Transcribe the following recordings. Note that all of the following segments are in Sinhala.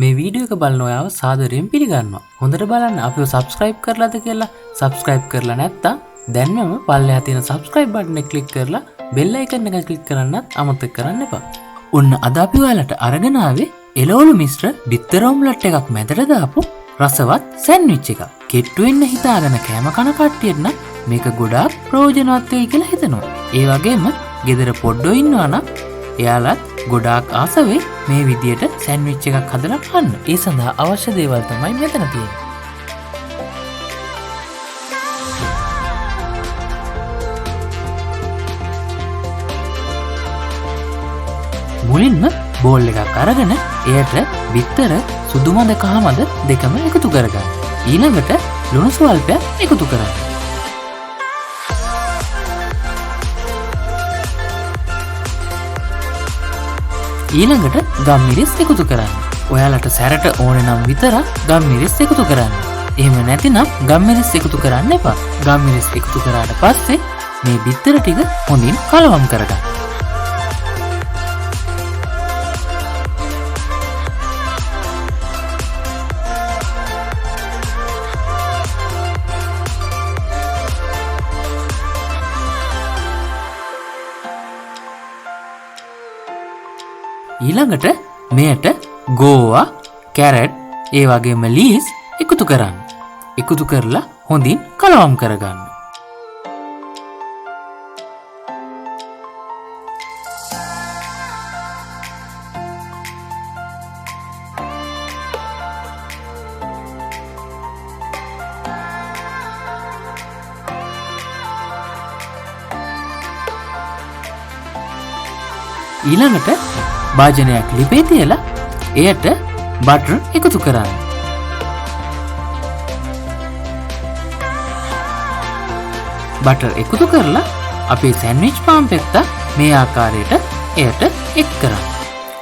මේ වීඩියෝ එක බලන ඔයාව සාදරයෙන් පිළිගන්නවා. හොඳට බලන්න අපිව subscribe කරලාද කියලා. subscribe කරලා නැත්නම් දැන්මම පල්ලෙහා තියෙන subscribe button එක click කරලා bell icon එක click කරන්නත් අමතක කරන්න එපා. ඔන්න අද අපි ඔයාලට අරගෙන ආවේ එළවලු මිශ්‍ර බිත්තර ඔම්ලට් එකක් මැදට දාපු රසවත් සෑන්ඩ්විච් එකක්. කෙට්ටු වෙන්න හිතාගෙන කෑම කන කට්ටියට නම් මේක ගොඩාක් ප්‍රයෝජනවත් වෙයි කියලා හිතනවා. ඒ වගේම ගෙදර පොඩ්ඩෝ ඉන්නවා නම් එයාලත් ගොඩාක් ආස වෙයි මේ විදියට සෑන්ඩ්විච් එකක් හදලා කන්න. ඒ සඳහා අවශ්‍ය දේවල් තමයි මෙතන තියෙන්නේ. මුලින්ම බෝල් එකක් අරගෙන එයට බිත්තර සුදු මද කහ මද දෙකම එකතු කරගන්න. ඊළඟට ලුණු ස්වල්පයක් එකතු කරන්න. ඊළඟට ගම්මිරිස් එකතු කරන්න. ඔයාලට සැරට ඕන නම් විතරක් ගම්මිරිස් එකතු කරන්න. එහෙම නැතිනම් ගම්මිරිස් එකතු කරන්න එපා. ගම්මිරිස් එකතු කරාට පස්සේ මේ බිත්තර ටික හොඳින් කලවම් කරගන්න. ඊළඟට මෙයට ගෝවා, කැරට්, ඒ වගේම ලීස් එකතු කරන්න. එකතු කරලා හොඳින් කලවම් කරගන්න. ඊළඟට භාජනයක් ලිපේ තියලා එයට බටර් එකතු කරන්න. බටර් එකතු කරලා අපේ සෑන්ඩ්විච් පාන් පෙත්ත මේ ආකාරයට එයට එක් කරන්න.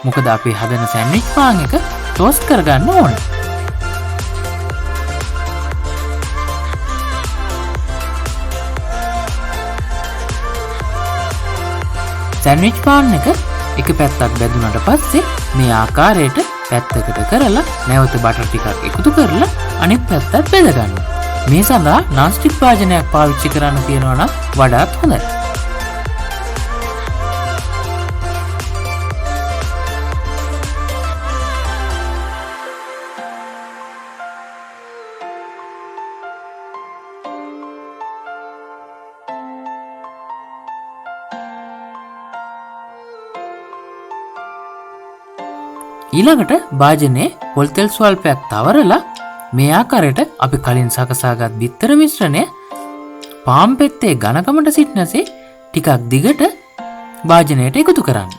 මොකද අපි හදන සෑන්ඩ්විච් පාන් එක ටෝස්ට් කරගන්න ඕනේ. සෑන්ඩ්විච් පාන් එක පැත්තක් බැදුනට පස්සේ මේ ආකාරයට පැත්තකට කරලා නැවත බටර් ටිකක් එකතු කරලා අනිත් පැත්තත් බෙදගන්න. මේ සඳහා නාස්ටික් භාජනයක් පාවිච්චි කරන්න තියෙනවා නම් වඩාත් හොඳයි. ඊළඟට භාජනයේ පොල් තෙල් ස්වල්පයක් තවරලා මේ ආකාරයට අපි කලින් සකසාගත් බිත්තර මිශ්‍රණය පාන් පෙත්තේ ඝනකමට සිටිනසේ ටිකක් දිගට භාජනයට එකතු කරන්න.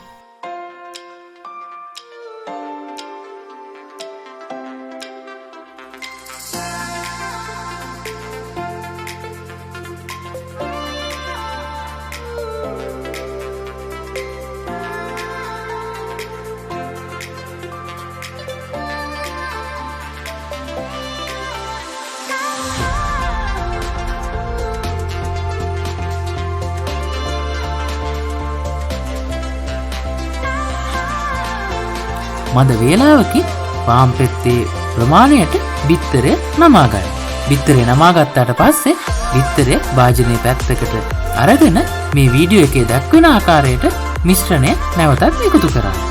මද වේලාවකින් පාන් පෙත්තේ ප්‍රමාණයට බිත්තරය නමා ගන්න. බිත්තරය නමා ගත්තාට පස්සේ බිත්තරය භාජනයේ පැත්තකට අරගෙන මේ වීඩියෝ එකේ දක්වන ආකාරයට මිශ්‍රණය නැවතත් එකතු කරන්න.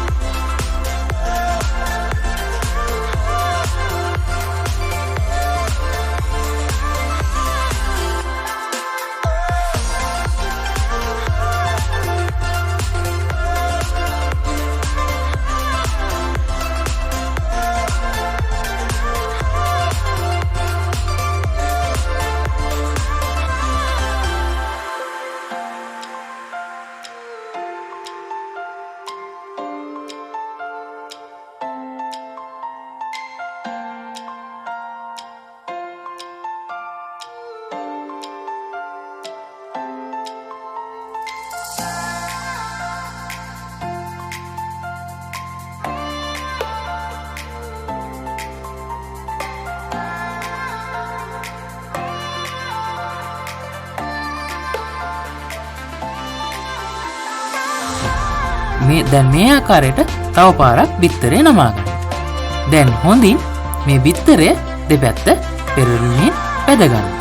දැන් මේ ආකාරයට තව පාරක් බිත්තරේ නමා ගන්න. දැන් හොඳින් මේ බිත්තරය දෙපැත්ත පෙරළුමින් පැදගන්න.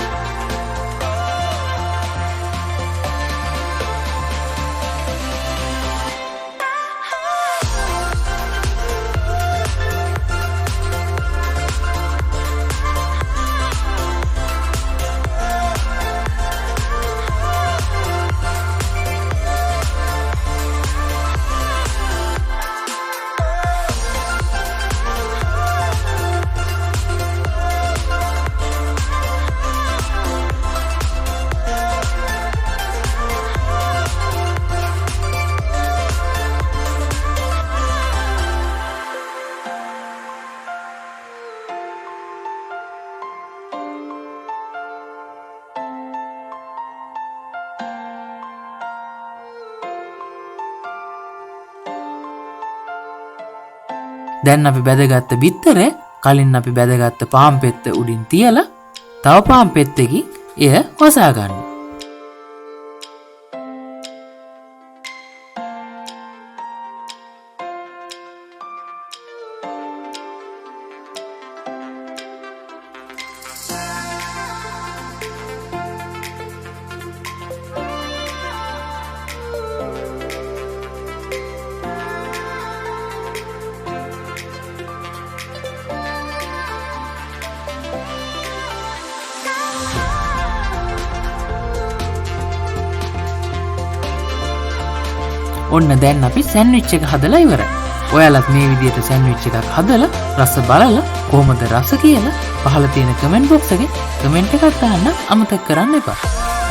දැන් අපි බැදගත්ත බිත්තර කලින් අපි බැදගත්ත පාන් පෙත්ත උඩින් තියලා තව පාන් පෙත්තකින් එය වසා ගන්න. ඔන්න දැන් අපි සෑන්ඩ්විච් එක හදලා ඉවරයි. ඔයාලත් මේ විදිහට සෑන්ඩ්විච් එකක් හදලා රස බලලා කොහොමද රස කියලා පහළ තියෙන කමෙන්ට් බොක්ස් එකේ කමෙන්ට් එකක් දාන්න අමතක කරන්න එපා.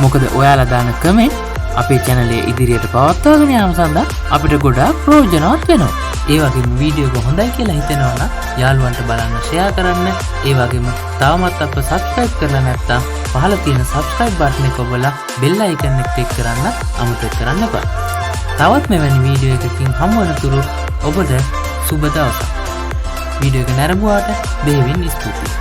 මොකද ඔයාලා දාන කමෙන්ට් අපේ channel එක ඉදිරියට පවත්වාගෙන යාම සඳහා අපිට ගොඩාක් ප්‍රයෝජනවත් වෙනවා. ඒ වගේම වීඩියෝ එක හොඳයි කියලා හිතෙනවා නම් යාළුවන්ට බලන්න ෂෙයා කරන්න. ඒ වගේම තවමත් අපව subscribe කරලා නැත්නම් පහළ තියෙන subscribe button එක ඔබලා bell icon එක click කරන්න අමතක කරන්න එපා. තවත් මෙවැනි වීඩියෝ එකකින් හමු වනතුරු ඔබට සුබ දවසක්. වීඩියෝ එක නැරඹුවාට බෙහෙවින් ස්තුතියි.